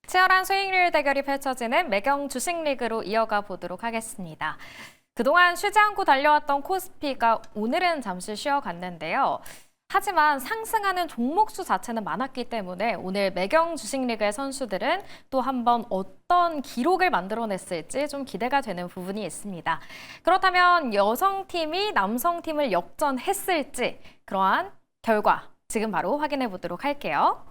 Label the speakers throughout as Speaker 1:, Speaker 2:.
Speaker 1: 치열한 수익률 대결이 펼쳐지는 매경 주식리그로 이어가 보도록 하겠습니다. 그동안 쉬지 않고 달려왔던 코스피가 오늘은 잠시 쉬어갔는데요. 하지만 상승하는 종목 수 자체는 많았기 때문에 오늘 매경 주식리그의 선수들은 또 한번 어떤 기록을 만들어냈을지 좀 기대가 되는 부분이 있습니다. 그렇다면 여성팀이 남성팀을 역전했을지 그러한 결과 지금 바로 확인해 보도록 할게요.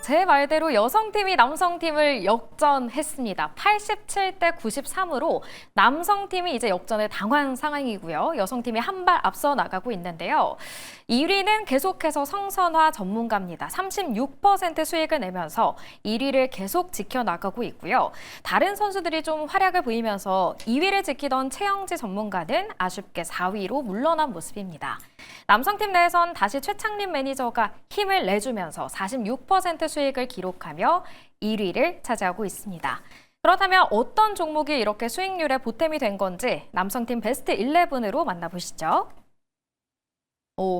Speaker 1: 제 말대로 여성팀이 남성팀을 역전했습니다. 87대 93으로 남성팀이 이제 역전을 당한 상황이고요. 여성팀이 한 발 앞서 나가고 있는데요. 1위는 계속해서 성선화 전문가입니다. 36% 수익을 내면서 1위를 계속 지켜나가고 있고요. 다른 선수들이 좀 활약을 보이면서 2위를 지키던 최영지 전문가는 아쉽게 4위로 물러난 모습입니다. 남성팀 내에선 다시 최창림 매니저가 힘을 내주면서 46% 수익을 기록하며 1위를 차지하고 있습니다. 그렇다면 어떤 종목이 이렇게 수익률에 보탬이 된 건지 남성팀 베스트 11으로 만나보시죠.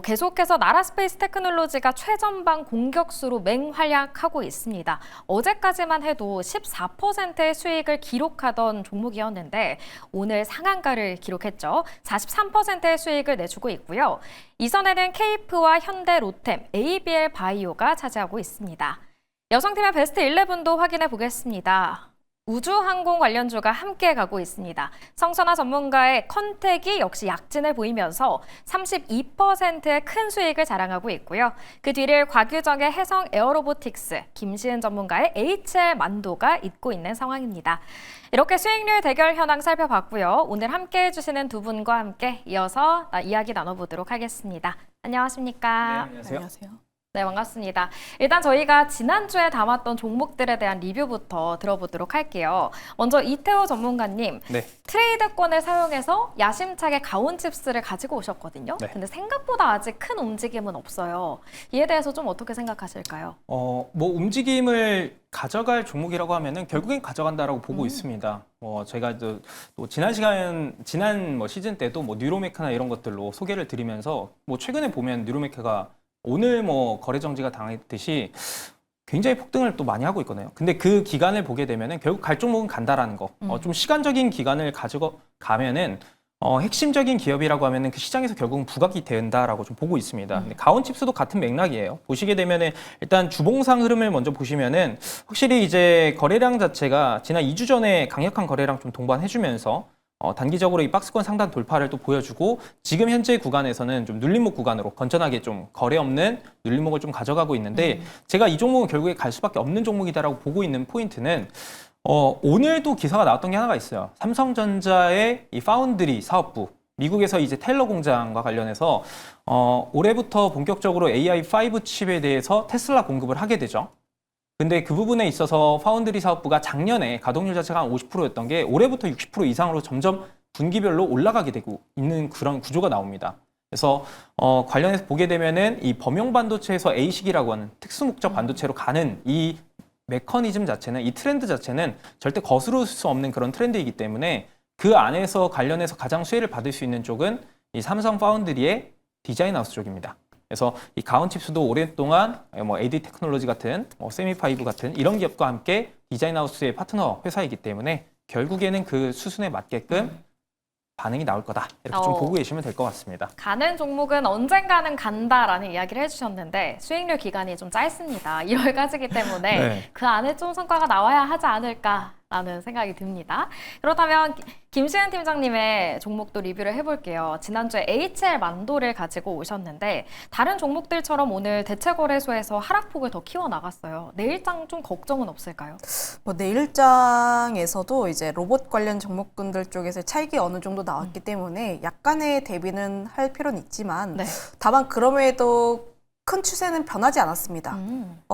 Speaker 1: 계속해서 나라스페이스 테크놀로지가 최전방 공격수로 맹활약하고 있습니다. 어제까지만 해도 14%의 수익을 기록하던 종목이었는데 오늘 상한가를 기록했죠. 43%의 수익을 내주고 있고요. 이선에는 케이프와 현대 로템, ABL 바이오가 차지하고 있습니다. 여성팀의 베스트 11도 확인해 보겠습니다. 우주항공 관련주가 함께 가고 있습니다. 성선화 전문가의 컨택이 역시 약진을 보이면서 32%의 큰 수익을 자랑하고 있고요. 그 뒤를 곽유정의 해성 에어로보틱스, 김시은 전문가의 HL 만도가 잇고 있는 상황입니다. 이렇게 수익률 대결 현황 살펴봤고요. 오늘 함께 해주시는 두 분과 함께 이어서 이야기 나눠보도록 하겠습니다. 안녕하십니까?
Speaker 2: 네, 안녕하세요.
Speaker 3: 안녕하세요.
Speaker 1: 네, 반갑습니다. 일단 저희가 지난주에 담았던 종목들에 대한 리뷰부터 들어보도록 할게요. 먼저 이태호 전문가님,
Speaker 2: 네.
Speaker 1: 트레이드권을 사용해서 야심차게 가온칩스를 가지고 오셨거든요.
Speaker 2: 네.
Speaker 1: 근데 생각보다 아직 큰 움직임은 없어요. 이에 대해서 좀 어떻게 생각하실까요?
Speaker 2: 움직임을 가져갈 종목이라고 하면은 결국엔 가져간다라고 보고 있습니다. 제가 또 지난 시즌 때도 뉴로메카나 이런 것들로 소개를 드리면서 최근에 보면 뉴로메카가 오늘 거래 정지가 당했듯이 굉장히 폭등을 또 많이 하고 있거든요. 근데 그 기간을 보게 되면은 결국 갈 종목은 간다라는 거. 좀 시간적인 기간을 가지고 가면은 핵심적인 기업이라고 하면은 그 시장에서 결국은 부각이 된다라고 좀 보고 있습니다. 근데 가온칩스도 같은 맥락이에요. 보시게 되면은 일단 주봉상 흐름을 먼저 보시면은 확실히 이제 거래량 자체가 지난 2주 전에 강력한 거래량 좀 동반해주면서 단기적으로 이 박스권 상단 돌파를 또 보여주고 지금 현재 구간에서는 좀 눌림목 구간으로 건전하게 좀 거래 없는 눌림목을 좀 가져가고 있는데 제가 이 종목은 결국에 갈 수밖에 없는 종목이다라고 보고 있는 포인트는 오늘도 기사가 나왔던 게 하나가 있어요. 삼성전자의 이 파운드리 사업부 미국에서 이제 테일러 공장과 관련해서 올해부터 본격적으로 AI5 칩에 대해서 테슬라 공급을 하게 되죠. 근데 그 부분에 있어서 파운드리 사업부가 작년에 가동률 자체가 한 50%였던 게 올해부터 60% 이상으로 점점 분기별로 올라가게 되고 있는 그런 구조가 나옵니다. 그래서 관련해서 보게 되면은 이 범용 반도체에서 A식이라고 하는 특수 목적 반도체로 가는 이 메커니즘 자체는 이 트렌드 자체는 절대 거스를 수 없는 그런 트렌드이기 때문에 그 안에서 관련해서 가장 수혜를 받을 수 있는 쪽은 이 삼성 파운드리의 디자인 하우스 쪽입니다. 그래서 이 가온칩스도 오랫동안 AD 테크놀로지 같은 세미파이브 같은 이런 기업과 함께 디자인 하우스의 파트너 회사이기 때문에 결국에는 그 수순에 맞게끔 반응이 나올 거다. 이렇게 좀 보고 계시면 될 것 같습니다.
Speaker 1: 가는 종목은 언젠가는 간다라는 이야기를 해주셨는데 수익률 기간이 좀 짧습니다. 1월까지기 때문에
Speaker 2: 네.
Speaker 1: 그 안에 좀 성과가 나와야 하지 않을까라는 생각이 듭니다. 그렇다면 김시은 팀장님의 종목도 리뷰를 해볼게요. 지난주에 HL 만도를 가지고 오셨는데 다른 종목들처럼 오늘 대체거래소에서 하락폭을 더 키워나갔어요. 내일장 좀 걱정은 없을까요?
Speaker 3: 내일장에서도 이제 로봇 관련 종목군들 쪽에서 차익이 어느 정도 나왔기 때문에 약간의 대비는 할 필요는 있지만
Speaker 1: 네.
Speaker 3: 다만 그럼에도 큰 추세는 변하지 않았습니다.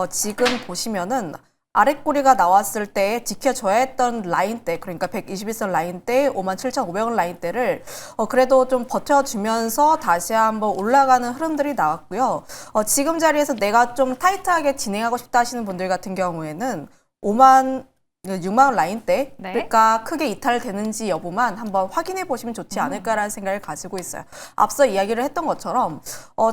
Speaker 3: 지금 보시면은 아랫꼬리가 나왔을 때 지켜줘야 했던 라인대, 그러니까 121선 라인대, 57,500원 라인대를 그래도 좀 버텨주면서 다시 한번 올라가는 흐름들이 나왔고요. 지금 자리에서 내가 좀 타이트하게 진행하고 싶다 하시는 분들 같은 경우에는 6만 원 라인대가
Speaker 1: 네.
Speaker 3: 크게 이탈되는지 여부만 한번 확인해 보시면 좋지 않을까라는 생각을 가지고 있어요. 앞서 이야기를 했던 것처럼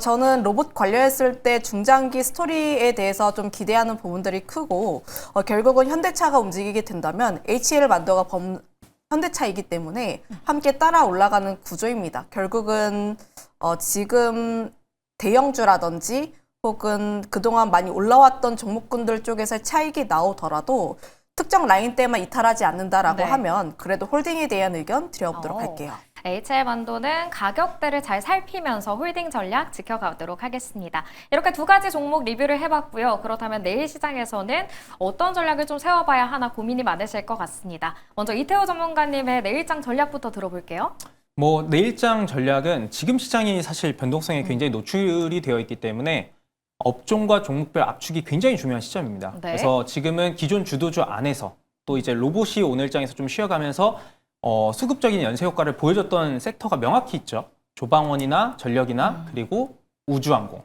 Speaker 3: 저는 로봇 관련했을 때 중장기 스토리에 대해서 좀 기대하는 부분들이 크고 결국은 현대차가 움직이게 된다면 HL 만도가 현대차이기 때문에 함께 따라 올라가는 구조입니다. 결국은 지금 대형주라든지 혹은 그동안 많이 올라왔던 종목군들 쪽에서 차익이 나오더라도 특정 라인대만 이탈하지 않는다라고
Speaker 1: 네.
Speaker 3: 하면 그래도 홀딩에 대한 의견 드려보도록 할게요.
Speaker 1: HL 만도는 가격대를 잘 살피면서 홀딩 전략 지켜가도록 하겠습니다. 이렇게 두 가지 종목 리뷰를 해봤고요. 그렇다면 내일 시장에서는 어떤 전략을 좀 세워봐야 하나 고민이 많으실 것 같습니다. 먼저 이태호 전문가님의 내일장 전략부터 들어볼게요.
Speaker 2: 뭐 내일장 전략은 지금 시장이 사실 변동성에 굉장히 노출이 되어 있기 때문에 업종과 종목별 압축이 굉장히 중요한 시점입니다.
Speaker 1: 네.
Speaker 2: 그래서 지금은 기존 주도주 안에서 또 이제 로봇이 오늘장에서 좀 쉬어가면서 수급적인 연쇄 효과를 보여줬던 섹터가 명확히 있죠. 조방원이나 전력이나 그리고 우주항공.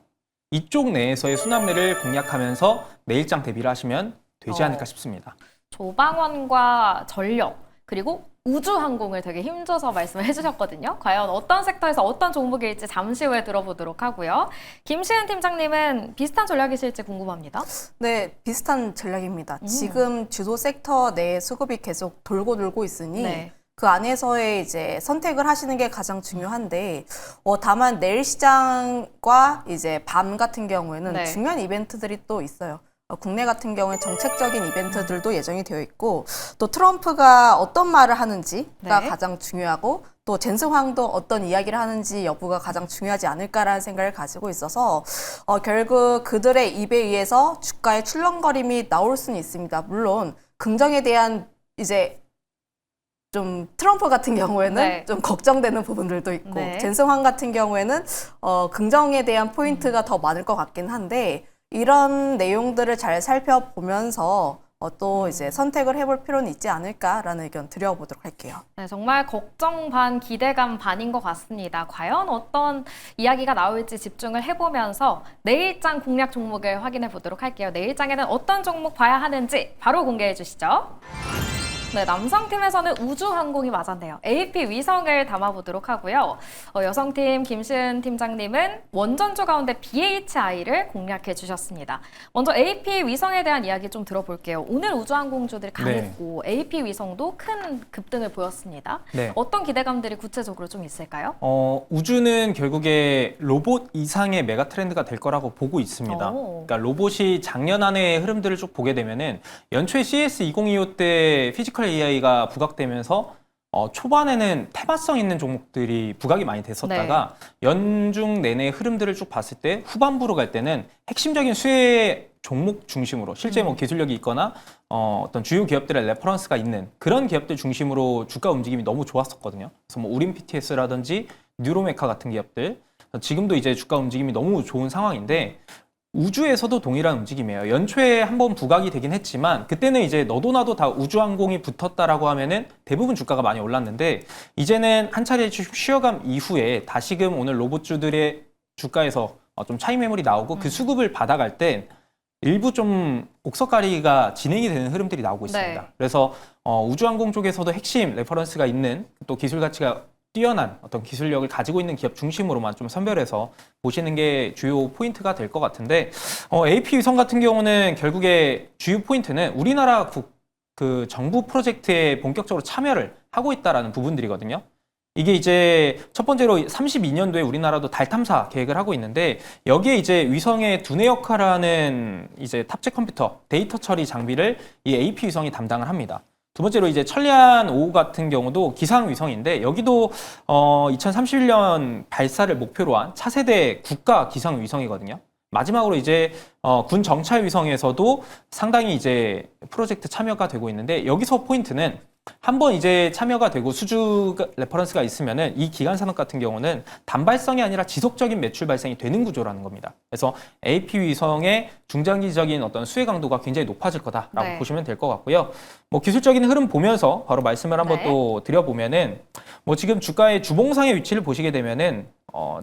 Speaker 2: 이쪽 내에서의 순환매를 공략하면서 내일장 대비를 하시면 되지 않을까 싶습니다.
Speaker 1: 조방원과 전력 그리고 우주항공을 되게 힘줘서 말씀을 해주셨거든요. 과연 어떤 섹터에서 어떤 종목일지 잠시 후에 들어보도록 하고요. 김시은 팀장님은 비슷한 전략이실지 궁금합니다.
Speaker 3: 네, 비슷한 전략입니다. 지금 주도 섹터 내 수급이 계속 돌고 있으니
Speaker 1: 네.
Speaker 3: 그 안에서의 이제 선택을 하시는 게 가장 중요한데 다만 내일 시장과 이제 밤 같은 경우에는
Speaker 1: 네.
Speaker 3: 중요한 이벤트들이 또 있어요. 국내 같은 경우에 정책적인 이벤트들도 예정이 되어 있고 또 트럼프가 어떤 말을 하는지가
Speaker 1: 네.
Speaker 3: 가장 중요하고 또 젠슨황도 어떤 이야기를 하는지 여부가 가장 중요하지 않을까라는 생각을 가지고 있어서 결국 그들의 입에 의해서 주가의 출렁거림이 나올 수는 있습니다. 물론 긍정에 대한 이제 좀 트럼프 같은 경우에는
Speaker 1: 네.
Speaker 3: 좀 걱정되는 부분들도 있고
Speaker 1: 네.
Speaker 3: 젠슨황 같은 경우에는 긍정에 대한 포인트가 더 많을 것 같긴 한데 이런 내용들을 잘 살펴보면서 또 이제 선택을 해볼 필요는 있지 않을까라는 의견 드려보도록 할게요.
Speaker 1: 네, 정말 걱정 반, 기대감 반인 것 같습니다. 과연 어떤 이야기가 나올지 집중을 해보면서 내일장 공략 종목을 확인해 보도록 할게요. 내일장에는 어떤 종목 봐야 하는지 바로 공개해 주시죠. 네, 남성팀에서는 우주항공이 맞았네요. AP 위성을 담아보도록 하고요. 여성팀 김시은 팀장님은 원전주 가운데 BHI를 공략해 주셨습니다. 먼저 AP 위성에 대한 이야기 좀 들어볼게요. 오늘 우주항공주들이 강했고 AP 위성도 큰 급등을 보였습니다.
Speaker 2: 네.
Speaker 1: 어떤 기대감들이 구체적으로 좀 있을까요?
Speaker 2: 우주는 결국에 로봇 이상의 메가 트렌드가 될 거라고 보고 있습니다.
Speaker 1: 오.
Speaker 2: 그러니까 로봇이 작년 한 해의 흐름들을 쭉 보게 되면은 연초에 CES 2025 때 피지컬 AI가 부각되면서 초반에는 테마성 있는 종목들이 부각이 많이 됐었다가 연중 내내 흐름들을 쭉 봤을 때 후반부로 갈 때는 핵심적인 수혜 종목 중심으로 실제 뭐 기술력이 있거나 어떤 주요 기업들의 레퍼런스가 있는 그런 기업들 중심으로 주가 움직임이 너무 좋았었거든요. 그래서 뭐 우림 PTS라든지 뉴로메카 같은 기업들 지금도 이제 주가 움직임이 너무 좋은 상황인데 우주에서도 동일한 움직임이에요. 연초에 한번 부각이 되긴 했지만 그때는 이제 너도 나도 다 우주항공이 붙었다라고 하면은 대부분 주가가 많이 올랐는데 이제는 한 차례 쉬어감 이후에 다시금 오늘 로봇주들의 주가에서 좀 차익 매물이 나오고 그 수급을 받아갈 때 일부 좀 옥석가리가 진행이 되는 흐름들이 나오고 있습니다.
Speaker 1: 네.
Speaker 2: 그래서 우주항공 쪽에서도 핵심 레퍼런스가 있는 또 기술 가치가 뛰어난 어떤 기술력을 가지고 있는 기업 중심으로만 좀 선별해서 보시는 게 주요 포인트가 될 것 같은데 AP 위성 같은 경우는 결국에 주요 포인트는 우리나라 그 정부 프로젝트에 본격적으로 참여를 하고 있다라는 부분들이거든요. 이게 이제 첫 번째로 32년도에 우리나라도 달 탐사 계획을 하고 있는데 여기에 이제 위성의 두뇌 역할을 하는 이제 탑재 컴퓨터 데이터 처리 장비를 이 AP 위성이 담당을 합니다. 두 번째로 이제 천리안 5 같은 경우도 기상 위성인데 여기도 2031년 발사를 목표로 한 차세대 국가 기상 위성이거든요. 마지막으로 이제 군 정찰 위성에서도 상당히 이제 프로젝트 참여가 되고 있는데 여기서 포인트는 한번 이제 참여가 되고 수주 레퍼런스가 있으면은 이 기간 산업 같은 경우는 단발성이 아니라 지속적인 매출 발생이 되는 구조라는 겁니다. 그래서 AP 위성의 중장기적인 어떤 수혜 강도가 굉장히 높아질 거다라고
Speaker 1: 네.
Speaker 2: 보시면 될 것 같고요. 뭐 기술적인 흐름 보면서 바로 말씀을 한번
Speaker 1: 네.
Speaker 2: 또 드려보면은 뭐 지금 주가의 주봉상의 위치를 보시게 되면은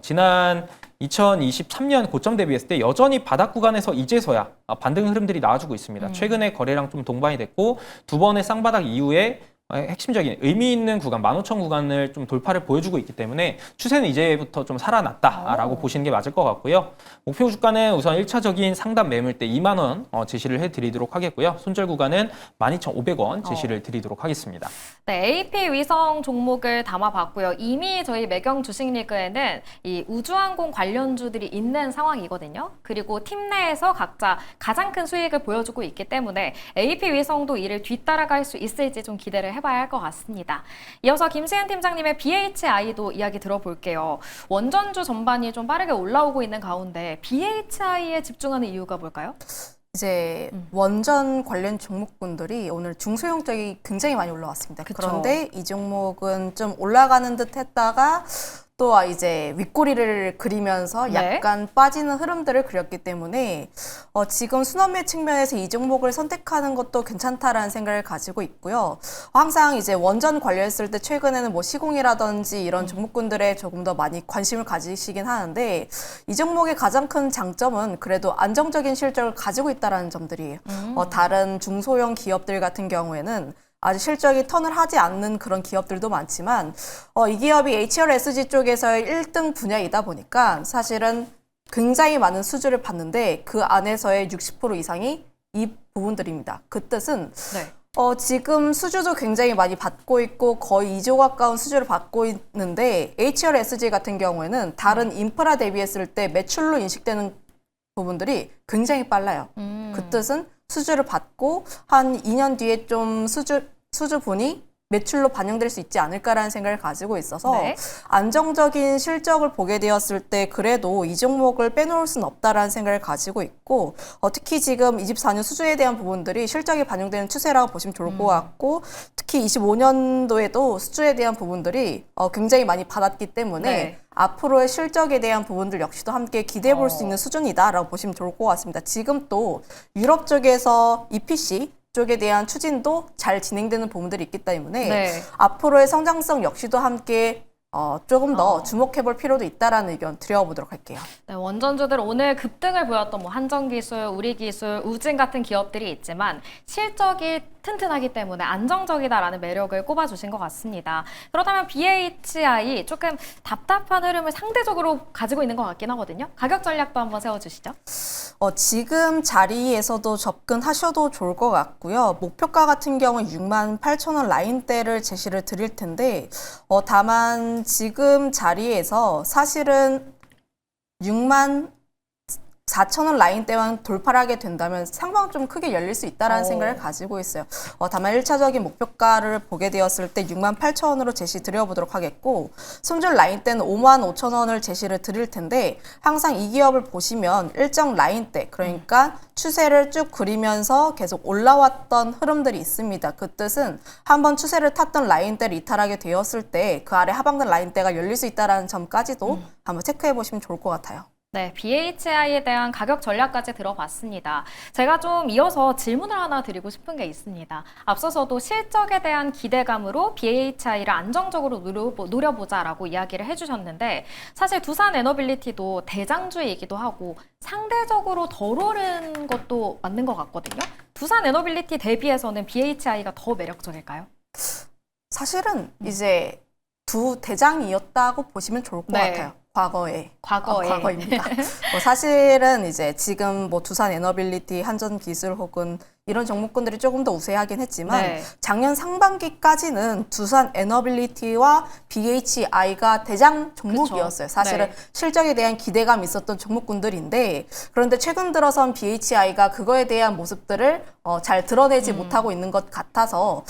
Speaker 2: 지난 2023년 고점 대비했을 때 여전히 바닥 구간에서 이제서야 반등 흐름들이 나와주고 있습니다. 최근에 거래량 좀 동반이 됐고 두 번의 쌍바닥 이후에 핵심적인 의미 있는 구간 15,000 구간을 좀 돌파를 보여주고 있기 때문에 추세는 이제부터 좀 살아났다라고 보시는 게 맞을 것 같고요. 목표 주가는 우선 1차적인 상단 매물대 2만 원 제시를 해드리도록 하겠고요. 손절 구간은 12,500원 제시를 드리도록 하겠습니다.
Speaker 1: 네, AP 위성 종목을 담아봤고요. 이미 저희 매경 주식리그에는 이 우주항공 관련주들이 있는 상황이거든요. 그리고 팀 내에서 각자 가장 큰 수익을 보여주고 있기 때문에 AP 위성도 이를 뒤따라갈 수 있을지 좀 기대를 해봐야 할 것 같습니다. 이어서 김세현 팀장님의 BHI도 이야기 들어볼게요. 원전주 전반이 좀 빠르게 올라오고 있는 가운데 BHI에 집중하는 이유가 뭘까요?
Speaker 3: 이제 원전 관련 종목군들이 오늘 중소형 쪽이 굉장히 많이 올라왔습니다.
Speaker 1: 그쵸.
Speaker 3: 그런데 이 종목은 좀 올라가는 듯 했다가 또 이제 윗꼬리를 그리면서
Speaker 1: 네.
Speaker 3: 약간 빠지는 흐름들을 그렸기 때문에 지금 순환매 측면에서 이 종목을 선택하는 것도 괜찮다라는 생각을 가지고 있고요. 항상 이제 원전 관련했을 때 최근에는 뭐 시공이라든지 이런 종목군들에 조금 더 많이 관심을 가지시긴 하는데 이 종목의 가장 큰 장점은 그래도 안정적인 실적을 가지고 있다는 점들이에요. 다른 중소형 기업들 같은 경우에는 아직 실적이 턴을 하지 않는 그런 기업들도 많지만 이 기업이 HRSG 쪽에서의 1등 분야이다 보니까 사실은 굉장히 많은 수주를 받는데 그 안에서의 60% 이상이 이 부분들입니다. 그 뜻은
Speaker 1: 네.
Speaker 3: 지금 수주도 굉장히 많이 받고 있고 거의 2조 가까운 수주를 받고 있는데 HRSG 같은 경우에는 다른 인프라 대비했을 때 매출로 인식되는 부분들이 굉장히 빨라요. 그 뜻은 수주를 받고 한 2년 뒤에 좀 수주분이 매출로 반영될 수 있지 않을까라는 생각을 가지고 있어서
Speaker 1: 네.
Speaker 3: 안정적인 실적을 보게 되었을 때 그래도 이 종목을 빼놓을 수는 없다라는 생각을 가지고 있고 특히 지금 24년 수주에 대한 부분들이 실적이 반영되는 추세라고 보시면 좋을 것 같고 특히 25년도에도 수주에 대한 부분들이 굉장히 많이 받았기 때문에
Speaker 1: 네.
Speaker 3: 앞으로의 실적에 대한 부분들 역시도 함께 기대해 볼 수 있는 수준이다라고 보시면 좋을 것 같습니다. 지금 또 유럽 쪽에서 EPC 쪽에 대한 추진도 잘 진행되는 부분들이 있기 때문에
Speaker 1: 네.
Speaker 3: 앞으로의 성장성 역시도 함께 조금 더 주목해 볼 필요도 있다라는 의견 드려보도록 할게요.
Speaker 1: 네, 원전주들 오늘 급등을 보였던 뭐 한전기술, 우리기술, 우진 같은 기업들이 있지만 실적이 튼튼하기 때문에 안정적이다라는 매력을 꼽아주신 것 같습니다. 그렇다면 BHI 조금 답답한 흐름을 상대적으로 가지고 있는 것 같긴 하거든요. 가격 전략도 한번 세워주시죠.
Speaker 3: 지금 자리에서도 접근하셔도 좋을 것 같고요. 목표가 같은 경우 68,000원 라인대를 제시를 드릴 텐데 다만 지금 자리에서 사실은 64,000원 라인대만 돌파를 하게 된다면 상방 좀 크게 열릴 수 있다는 생각을 가지고 있어요. 다만 1차적인 목표가를 보게 되었을 때 68,000원으로 제시 드려보도록 하겠고 손절 라인대는 55,000원을 제시를 드릴 텐데 항상 이 기업을 보시면 일정 라인대 그러니까 추세를 쭉 그리면서 계속 올라왔던 흐름들이 있습니다. 그 뜻은 한번 추세를 탔던 라인대를 이탈하게 되었을 때 그 아래 하방된 라인대가 열릴 수 있다는 점까지도 한번 체크해 보시면 좋을 것 같아요.
Speaker 1: 네, BHI에 대한 가격 전략까지 들어봤습니다. 제가 좀 이어서 질문을 하나 드리고 싶은 게 있습니다. 앞서서도 실적에 대한 기대감으로 BHI를 안정적으로 노려보자라고 이야기를 해주셨는데 사실 두산 에너빌리티도 대장주이기도 하고 상대적으로 덜 오른 것도 맞는 것 같거든요. 두산 에너빌리티 대비해서는 BHI가 더 매력적일까요?
Speaker 3: 사실은 이제 두 대장이었다고 보시면 좋을 것
Speaker 1: 네.
Speaker 3: 같아요. 과거에.
Speaker 1: 과거에.
Speaker 3: 과거입니다. 사실은 이제 지금 뭐 두산 에너빌리티, 한전기술 혹은 이런 종목군들이 조금 더 우세하긴 했지만
Speaker 1: 네.
Speaker 3: 작년 상반기까지는 두산 에너빌리티와 BHI가 대장 종목이었어요.
Speaker 1: 그쵸.
Speaker 3: 사실은
Speaker 1: 네.
Speaker 3: 실적에 대한 기대감이 있었던 종목군들인데 그런데 최근 들어선 BHI가 그거에 대한 모습들을 잘 드러내지 못하고 있는 것 같아서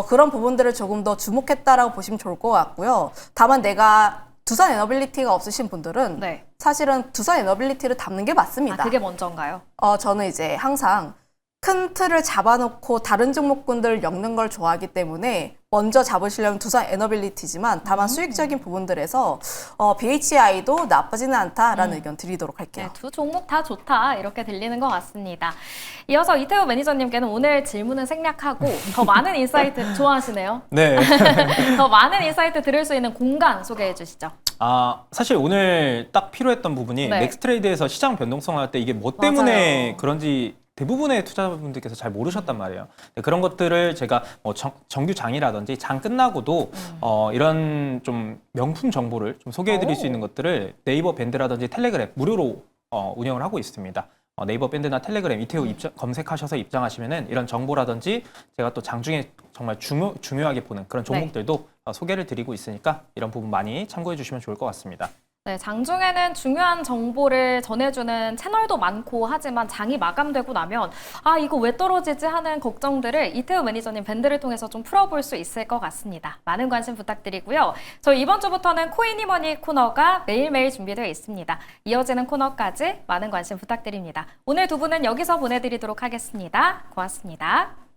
Speaker 3: 그런 부분들을 조금 더 주목했다라고 보시면 좋을 것 같고요. 다만 내가 두산 에너빌리티가 없으신 분들은
Speaker 1: 네.
Speaker 3: 사실은 두산 에너빌리티를 담는 게 맞습니다.
Speaker 1: 그게 먼저인가요?
Speaker 3: 저는 이제 항상 큰 틀을 잡아놓고 다른 종목군들을 엮는 걸 좋아하기 때문에 먼저 잡으시려면 두산 에너빌리티지만 다만 수익적인 부분들에서 BHI도 나쁘지는 않다라는 의견 드리도록 할게요.
Speaker 1: 네, 두 종목 다 좋다 이렇게 들리는 것 같습니다. 이어서 이태호 매니저님께는 오늘 질문은 생략하고 더 많은 인사이트 좋아하시네요.
Speaker 2: 네.
Speaker 1: 더 많은 인사이트 들을 수 있는 공간 소개해 주시죠.
Speaker 2: 사실 오늘 딱 필요했던 부분이
Speaker 1: 네.
Speaker 2: 넥스트레이드에서 시장 변동성 할 때 이게 뭐 때문에
Speaker 3: 맞아요.
Speaker 2: 그런지 대부분의 투자자분들께서 잘 모르셨단 말이에요. 네, 그런 것들을 제가 뭐 정규 장이라든지 장 끝나고도 이런 좀 명품 정보를 좀 소개해드릴 수 있는 것들을 네이버 밴드라든지 텔레그램 무료로 운영을 하고 있습니다. 네이버 밴드나 텔레그램 이태호 검색하셔서 입장하시면은 이런 정보라든지 제가 또 장중에 정말 중요하게 보는 그런 종목들도 소개를 드리고 있으니까 이런 부분 많이 참고해 주시면 좋을 것 같습니다.
Speaker 1: 네, 장중에는 중요한 정보를 전해주는 채널도 많고 하지만 장이 마감되고 나면 이거 왜 떨어지지 하는 걱정들을 이태우 매니저님 밴드를 통해서 좀 풀어볼 수 있을 것 같습니다. 많은 관심 부탁드리고요. 저희 이번 주부터는 코이니머니 코너가 매일매일 준비되어 있습니다. 이어지는 코너까지 많은 관심 부탁드립니다. 오늘 두 분은 여기서 보내드리도록 하겠습니다. 고맙습니다.